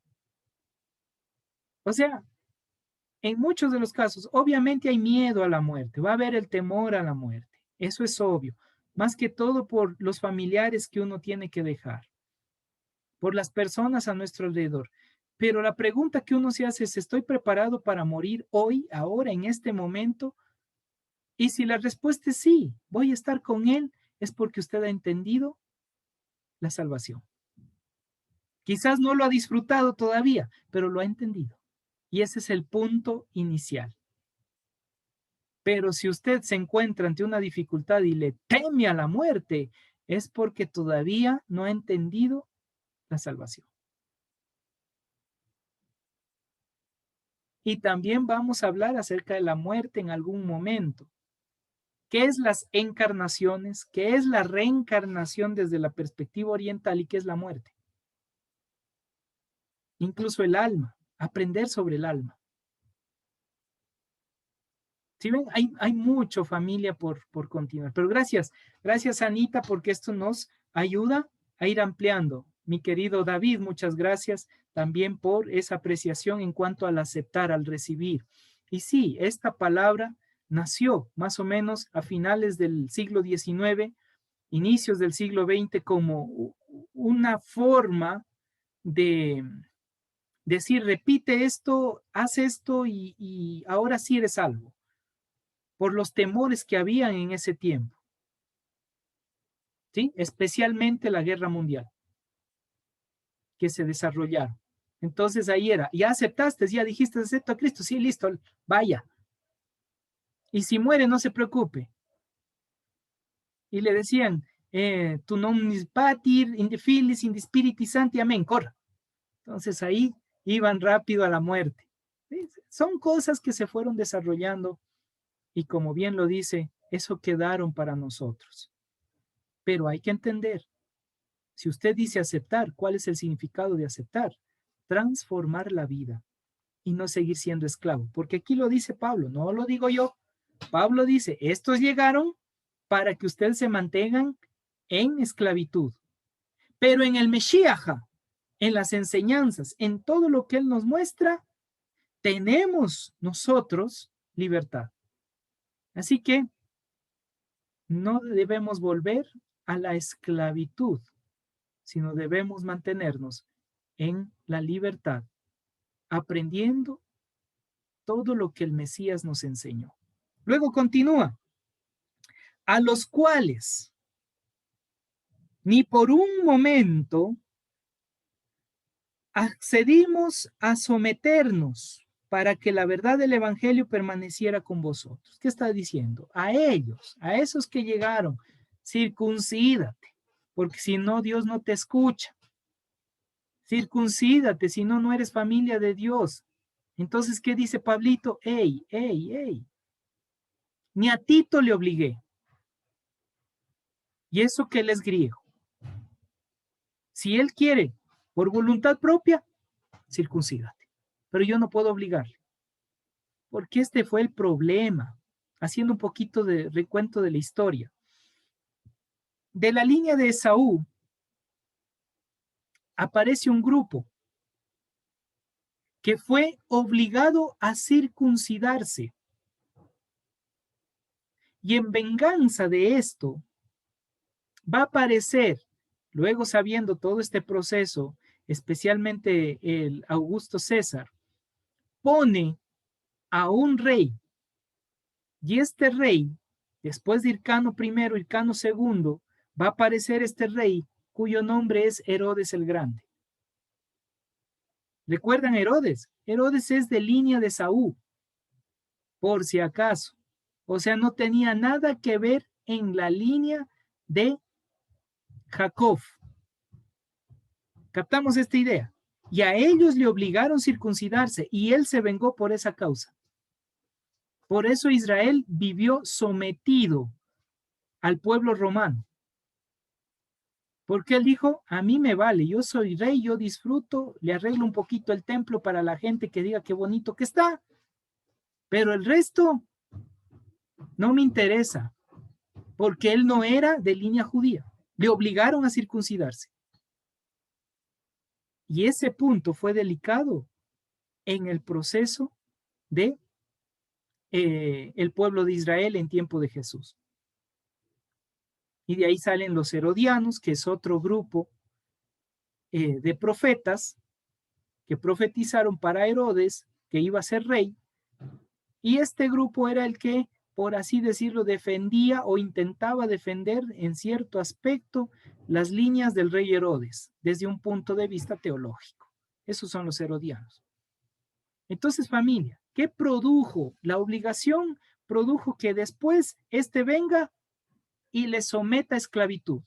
O sea, en muchos de los casos, obviamente hay miedo a la muerte, va a haber el temor a la muerte. Eso es obvio. Más que todo por los familiares que uno tiene que dejar, por las personas a nuestro alrededor. Pero la pregunta que uno se hace es, ¿estoy preparado para morir hoy, ahora, en este momento? Y si la respuesta es sí, voy a estar con Él, es porque usted ha entendido la salvación. Quizás no lo ha disfrutado todavía, pero lo ha entendido. Y ese es el punto inicial. Pero si usted se encuentra ante una dificultad y le teme a la muerte, es porque todavía no ha entendido la salvación. Y también vamos a hablar acerca de la muerte en algún momento. ¿Qué es las encarnaciones? ¿Qué es la reencarnación desde la perspectiva oriental y qué es la muerte? Incluso el alma, aprender sobre el alma. ¿Sí ven? Hay mucho familia por continuar. Pero gracias Anita, porque esto nos ayuda a ir ampliando. Mi querido David, muchas gracias también por esa apreciación en cuanto al aceptar, al recibir. Y sí, esta palabra nació más o menos a finales del siglo XIX, inicios del siglo XX, como una forma de decir, repite esto, haz esto y ahora sí eres salvo, por los temores que habían en ese tiempo, ¿sí? Especialmente la guerra mundial que se desarrollaron. Entonces ahí era, ya aceptaste, ya dijiste, acepto a Cristo, sí, listo, vaya. Y si muere, no se preocupe. Y le decían, tu nomnis patir, in the filis, in the spiritis sancti, amén, corra. Entonces ahí iban rápido a la muerte. ¿Sí? Son cosas que se fueron desarrollando y como bien lo dice, eso quedaron para nosotros. Pero hay que entender, si usted dice aceptar, ¿cuál es el significado de aceptar? Transformar la vida y no seguir siendo esclavo. Porque aquí lo dice Pablo, no lo digo yo. Pablo dice, estos llegaron para que ustedes se mantengan en esclavitud. Pero en el Mesías, en las enseñanzas, en todo lo que Él nos muestra, tenemos nosotros libertad. Así que no debemos volver a la esclavitud, sino debemos mantenernos en la libertad, aprendiendo todo lo que el Mesías nos enseñó. Luego continúa, a los cuales ni por un momento accedimos a someternos para que la verdad del Evangelio permaneciera con vosotros. ¿Qué está diciendo? A ellos, a esos que llegaron, circuncídate, porque si no, Dios no te escucha. Circuncídate, si no, no eres familia de Dios. Entonces, ¿qué dice Pablito? Ey, ni a Tito le obligué. Y eso que él es griego. Si él quiere, por voluntad propia, circuncídate. pero yo no puedo obligarle. Porque este fue el problema, haciendo un poquito de recuento de la historia. De la línea de Esaú aparece un grupo que fue obligado a circuncidarse. Y en venganza de esto, va a aparecer, luego sabiendo todo este proceso, especialmente el Augusto César, pone a un rey. Y este rey, después de Hircano I, Hircano II, va a aparecer este rey cuyo nombre es Herodes el Grande. ¿Recuerdan Herodes? Herodes es de línea de Saúl, por si acaso. O sea, no tenía nada que ver en la línea de Jacob. ¿Captamos esta idea? Y a ellos le obligaron a circuncidarse y él se vengó por esa causa. Por eso Israel vivió sometido al pueblo romano. Porque él dijo, a mí me vale, yo soy rey, yo disfruto, le arreglo un poquito el templo para la gente que diga qué bonito que está, pero el resto no me interesa, porque él no era de línea judía. Le obligaron a circuncidarse. Y ese punto fue delicado en el proceso de el pueblo de Israel en tiempo de Jesús. Y de ahí salen los herodianos, que es otro grupo de profetas que profetizaron para Herodes, que iba a ser rey, y este grupo era el que, por así decirlo, defendía o intentaba defender en cierto aspecto las líneas del rey Herodes, desde un punto de vista teológico. Esos son los herodianos. Entonces, familia, ¿qué produjo? La obligación produjo que después este venga y le someta a esclavitud.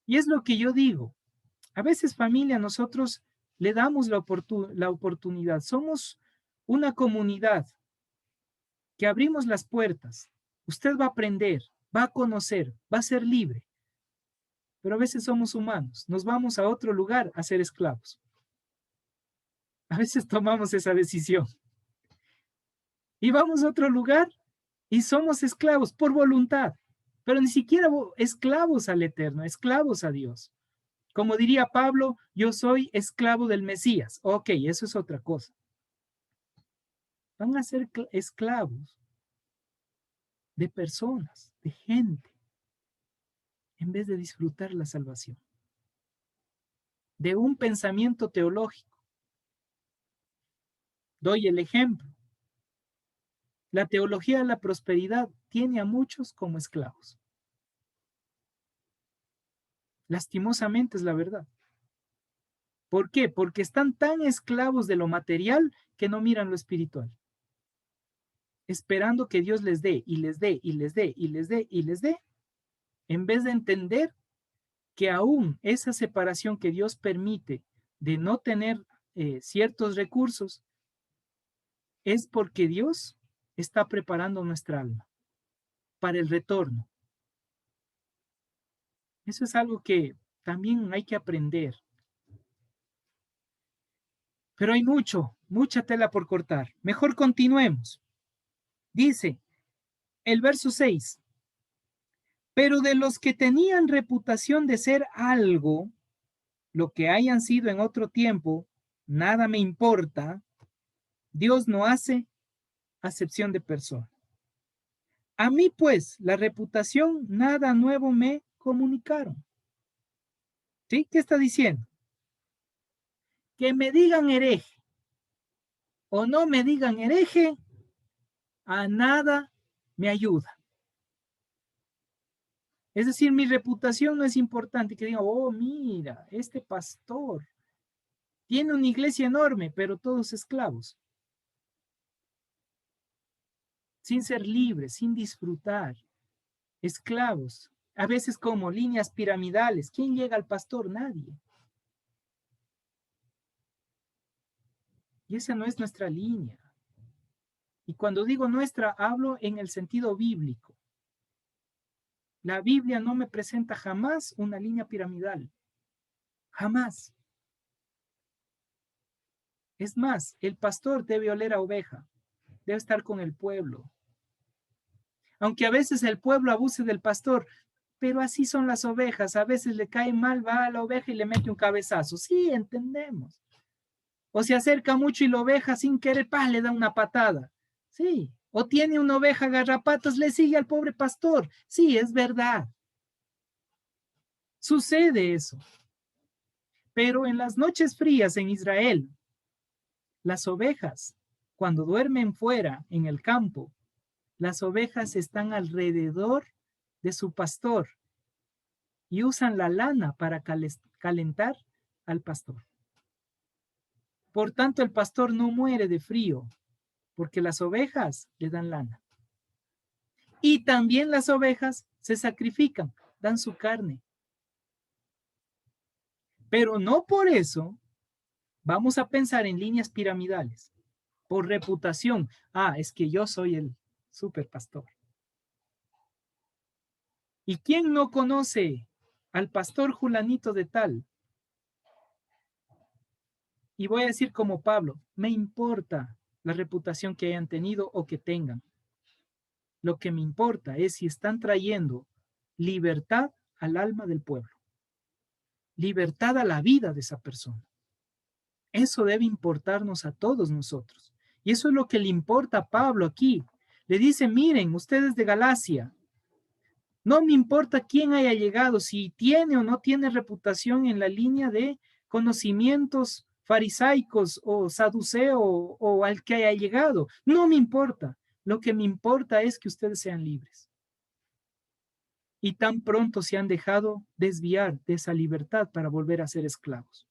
Y es lo que yo digo. A veces, familia, nosotros le damos la oportunidad. Somos una comunidad que abrimos las puertas. Usted va a aprender, va a conocer, va a ser libre. Pero a veces somos humanos. Nos vamos a otro lugar a ser esclavos. A veces tomamos esa decisión. Y vamos a otro lugar y somos esclavos por voluntad. Pero ni siquiera esclavos al Eterno, esclavos a Dios. Como diría Pablo, yo soy esclavo del Mesías. Ok, eso es otra cosa. Van a ser esclavos de personas, de gente, en vez de disfrutar la salvación. De un pensamiento teológico. Doy el ejemplo. La teología de la prosperidad tiene a muchos como esclavos. Lastimosamente es la verdad. ¿Por qué? Porque están tan esclavos de lo material que no miran lo espiritual. Esperando que Dios les dé y les dé y les dé y les dé y les dé, en vez de entender que aún esa separación que Dios permite de no tener ciertos recursos es porque Dios está preparando nuestra alma para el retorno. Eso es algo que también hay que aprender. Pero hay mucha tela por cortar. Mejor continuemos. Dice el verso 6. Pero de los que tenían reputación de ser algo, lo que hayan sido en otro tiempo, nada me importa. Dios no hace acepción de persona. A mí, pues, la reputación, nada nuevo me comunicaron. ¿Sí? ¿Qué está diciendo? Que me digan hereje o no me digan hereje, a nada me ayuda. Es decir, mi reputación no es importante. Que digan, oh, mira, este pastor tiene una iglesia enorme, pero todos esclavos. Sin ser libres, sin disfrutar. Esclavos. A veces como líneas piramidales. ¿Quién llega al pastor? Nadie. Y esa no es nuestra línea. Y cuando digo nuestra, hablo en el sentido bíblico. La Biblia no me presenta jamás una línea piramidal. Jamás. Es más, el pastor debe oler a oveja, debe estar con el pueblo. Aunque a veces el pueblo abuse del pastor, pero así son las ovejas, a veces le cae mal, va a la oveja y le mete un cabezazo. Sí, entendemos. O se acerca mucho y la oveja sin querer, le da una patada. Sí. O tiene una oveja garrapatas, le sigue al pobre pastor. Sí, es verdad. Sucede eso. Pero en las noches frías en Israel, las ovejas, cuando duermen fuera en el campo, las ovejas están alrededor de su pastor y usan la lana para calentar al pastor. Por tanto, el pastor no muere de frío, porque las ovejas le dan lana. Y también las ovejas se sacrifican, dan su carne. Pero no por eso vamos a pensar en líneas piramidales, por reputación. Es que yo soy el super pastor. ¿Y quién no conoce al pastor Julanito de tal? Y voy a decir como Pablo, me importa la reputación que hayan tenido o que tengan. Lo que me importa es si están trayendo libertad al alma del pueblo, libertad a la vida de esa persona. Eso debe importarnos a todos nosotros. Y eso es lo que le importa a Pablo aquí. Le dice, miren, ustedes de Galacia, no me importa quién haya llegado, si tiene o no tiene reputación en la línea de conocimientos farisaicos o saduceo o al que haya llegado. No me importa. Lo que me importa es que ustedes sean libres. Y tan pronto se han dejado desviar de esa libertad para volver a ser esclavos.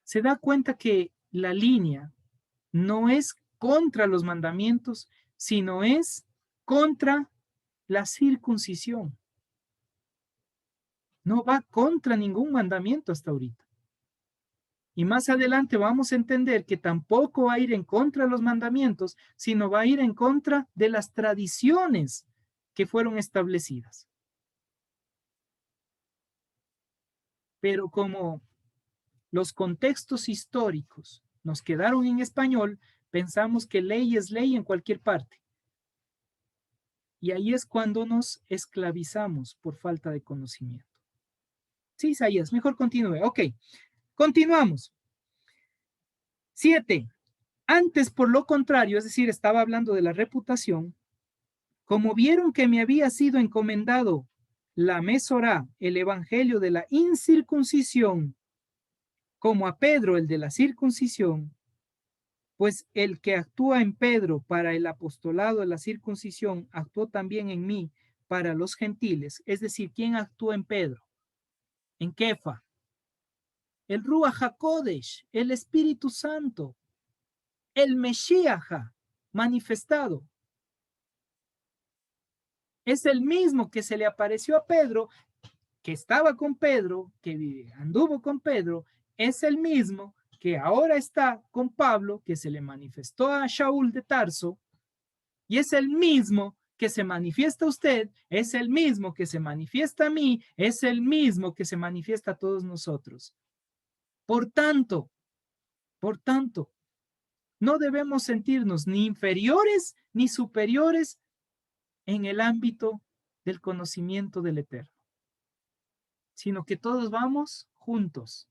Se da cuenta que la línea no es contra los mandamientos, sino es contra la circuncisión. No va contra ningún mandamiento hasta ahorita. Y más adelante vamos a entender que tampoco va a ir en contra de los mandamientos, sino va a ir en contra de las tradiciones que fueron establecidas. Pero como los contextos históricos nos quedaron en español, pensamos que ley es ley en cualquier parte. Y ahí es cuando nos esclavizamos por falta de conocimiento. Sí, Isaías, mejor continúe. Ok, continuamos. 7. Antes, por lo contrario, es decir, estaba hablando de la reputación, como vieron que me había sido encomendado la Mesorá, el evangelio de la incircuncisión, como a Pedro el de la circuncisión, pues el que actúa en Pedro para el apostolado de la circuncisión, actuó también en mí para los gentiles. Es decir, ¿quién actúa en Pedro? En Kefa. El Ruach HaKodesh, el Espíritu Santo, el Mesías manifestado. Es el mismo que se le apareció a Pedro, que estaba con Pedro, que anduvo con Pedro, es el mismo que ahora está con Pablo, que se le manifestó a Shaul de Tarso, y es el mismo que se manifiesta a usted, es el mismo que se manifiesta a mí, es el mismo que se manifiesta a todos nosotros. Por tanto, no debemos sentirnos ni inferiores ni superiores en el ámbito del conocimiento del Eterno, sino que todos vamos juntos,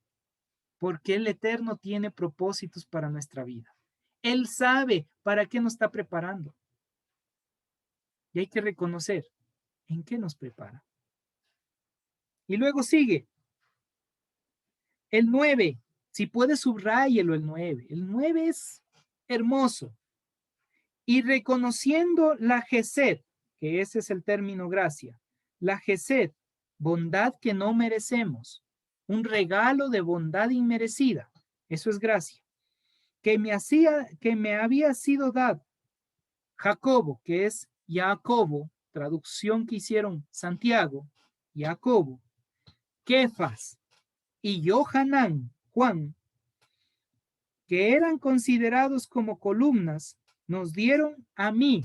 porque el Eterno tiene propósitos para nuestra vida. Él sabe para qué nos está preparando. Y hay que reconocer en qué nos prepara. Y luego sigue. El 9. Si puede, subráyelo el 9. El 9 es hermoso. Y reconociendo la gesed, que ese es el término gracia, la gesed, bondad que no merecemos, un regalo de bondad inmerecida, eso es gracia, que me había sido dado Jacobo, que es Jacobo, traducción que hicieron Santiago, Jacobo, Kefas y Johanán, Juan, que eran considerados como columnas, nos dieron a mí,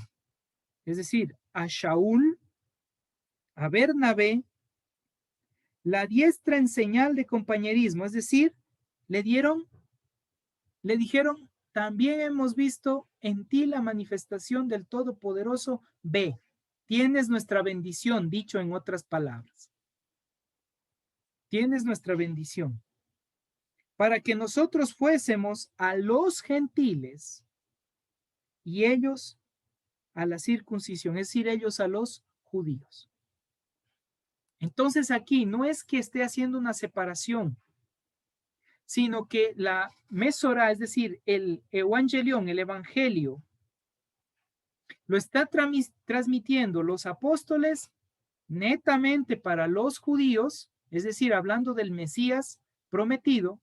es decir, a Shaul, a Bernabé, la diestra en señal de compañerismo, es decir, le dieron Le dijeron, también hemos visto en ti la manifestación del Todopoderoso. Ve, tienes nuestra bendición, dicho en otras palabras. Tienes nuestra bendición. Para que nosotros fuésemos a los gentiles y ellos a la circuncisión, es decir, ellos a los judíos. Entonces aquí no es que esté haciendo una separación, sino que la Mesorá, es decir, el evangelión, el evangelio, lo está transmitiendo los apóstoles netamente para los judíos, es decir, hablando del Mesías prometido,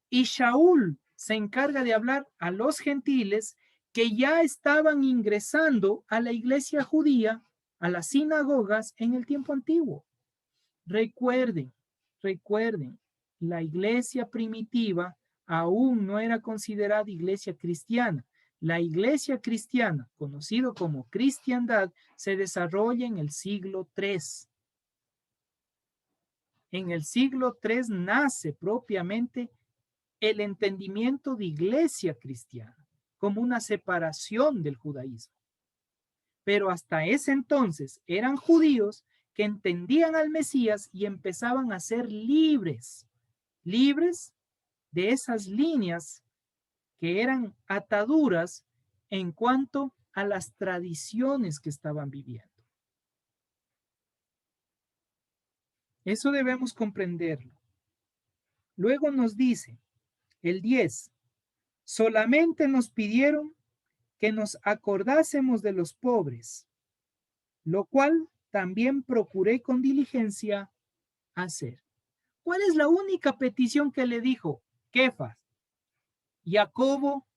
y Shaul se encarga de hablar a los gentiles que ya estaban ingresando a la iglesia judía, a las sinagogas en el tiempo antiguo. Recuerden, la iglesia primitiva aún no era considerada iglesia cristiana. La iglesia cristiana, conocido como cristiandad, se desarrolla en el siglo III. En el siglo III nace propiamente el entendimiento de iglesia cristiana como una separación del judaísmo. Pero hasta ese entonces eran judíos que entendían al Mesías y empezaban a ser libres de esas líneas que eran ataduras en cuanto a las tradiciones que estaban viviendo. Eso debemos comprenderlo. Luego nos dice el 10, solamente nos pidieron que nos acordásemos de los pobres, lo cual también procuré con diligencia hacer. ¿Cuál es la única petición que le dijo Kefas, Jacobo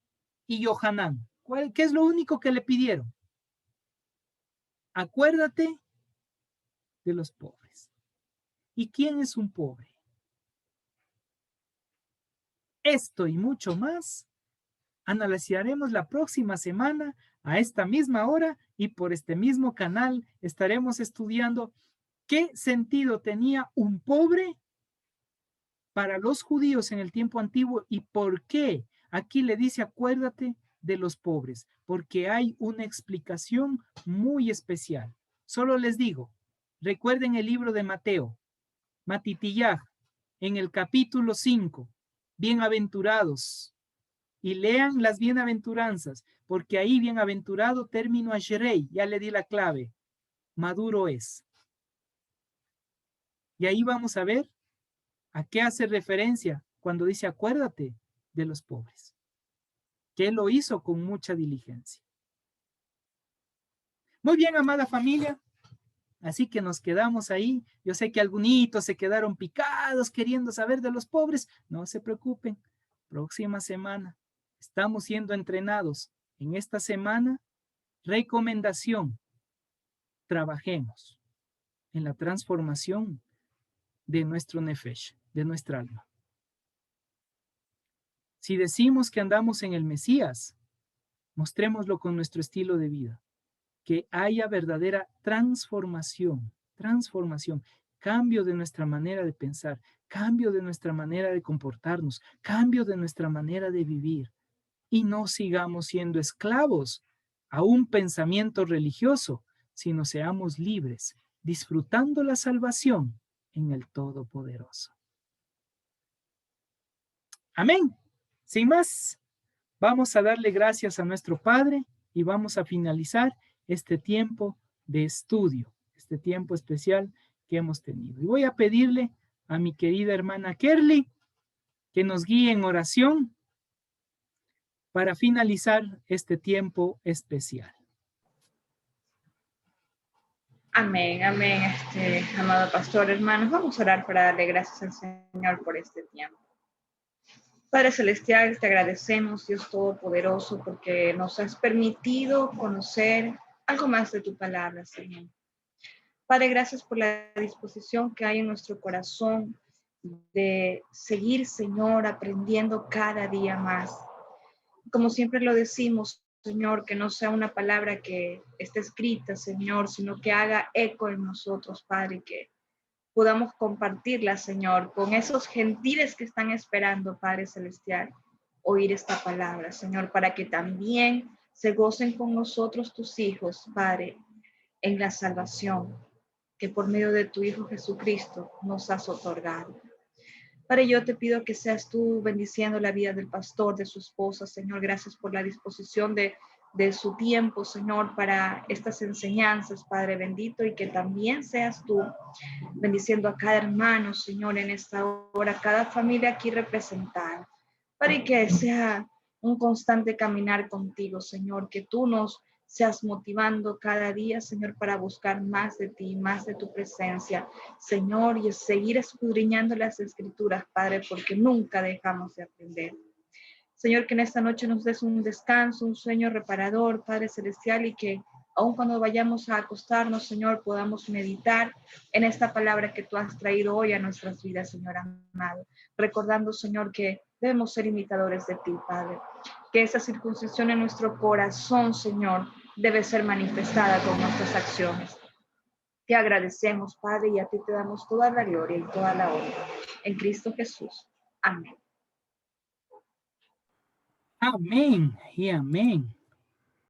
y Johanán? ¿Qué es lo único que le pidieron? Acuérdate de los pobres. ¿Y quién es un pobre? Esto y mucho más analizaremos la próxima semana a esta misma hora y por este mismo canal estaremos estudiando qué sentido tenía un pobre para los judíos en el tiempo antiguo y por qué aquí le dice acuérdate de los pobres, porque hay una explicación muy especial. Solo les digo, recuerden el libro de Mateo, Matitiyah, en el capítulo 5, bienaventurados, y lean las bienaventuranzas, porque ahí bienaventurado término ashrei, ya le di la clave, maduro es. Y ahí vamos a ver a qué hace referencia cuando dice acuérdate de los pobres, que él lo hizo con mucha diligencia. Muy bien, amada familia, así que nos quedamos ahí. Yo sé que algunos se quedaron picados queriendo saber de los pobres. No se preocupen, próxima semana estamos siendo entrenados. En esta semana, recomendación, trabajemos en la transformación de nuestro nefesh, de nuestra alma. Si decimos que andamos en el Mesías, mostrémoslo con nuestro estilo de vida, que haya verdadera transformación, cambio de nuestra manera de pensar, cambio de nuestra manera de comportarnos, cambio de nuestra manera de vivir, y no sigamos siendo esclavos a un pensamiento religioso, sino seamos libres, disfrutando la salvación en el Todopoderoso. Amén. Sin más, vamos a darle gracias a nuestro Padre y vamos a finalizar este tiempo de estudio, este tiempo especial que hemos tenido. Y voy a pedirle a mi querida hermana Kerly que nos guíe en oración para finalizar este tiempo especial. Amén, amén, amado pastor, hermanos. Vamos a orar para darle gracias al Señor por este tiempo. Padre Celestial, te agradecemos, Dios Todopoderoso, porque nos has permitido conocer algo más de tu palabra, Señor. Padre, gracias por la disposición que hay en nuestro corazón de seguir, Señor, aprendiendo cada día más. Como siempre lo decimos, Señor, que no sea una palabra que esté escrita, Señor, sino que haga eco en nosotros, Padre, que podamos compartirla, Señor, con esos gentiles que están esperando, Padre Celestial, oír esta palabra, Señor, para que también se gocen con nosotros tus hijos, Padre, en la salvación que por medio de tu Hijo Jesucristo nos has otorgado. Padre, yo te pido que seas tú bendiciendo la vida del pastor, de su esposa, Señor. Gracias por la disposición de su tiempo, Señor, para estas enseñanzas, Padre bendito, y que también seas tú bendiciendo a cada hermano, Señor, en esta hora, cada familia aquí representada, para que sea un constante caminar contigo, Señor, que tú nos seas motivando cada día, Señor, para buscar más de ti, más de tu presencia, Señor, y seguir escudriñando las Escrituras, Padre, porque nunca dejamos de aprender. Señor, que en esta noche nos des un descanso, un sueño reparador, Padre Celestial, y que aun cuando vayamos a acostarnos, Señor, podamos meditar en esta palabra que tú has traído hoy a nuestras vidas, Señor amado. Recordando, Señor, que debemos ser imitadores de ti, Padre. Que esa circuncisión en nuestro corazón, Señor, debe ser manifestada con nuestras acciones. Te agradecemos, Padre, y a ti te damos toda la gloria y toda la honra. En Cristo Jesús. Amén. Amén y amén.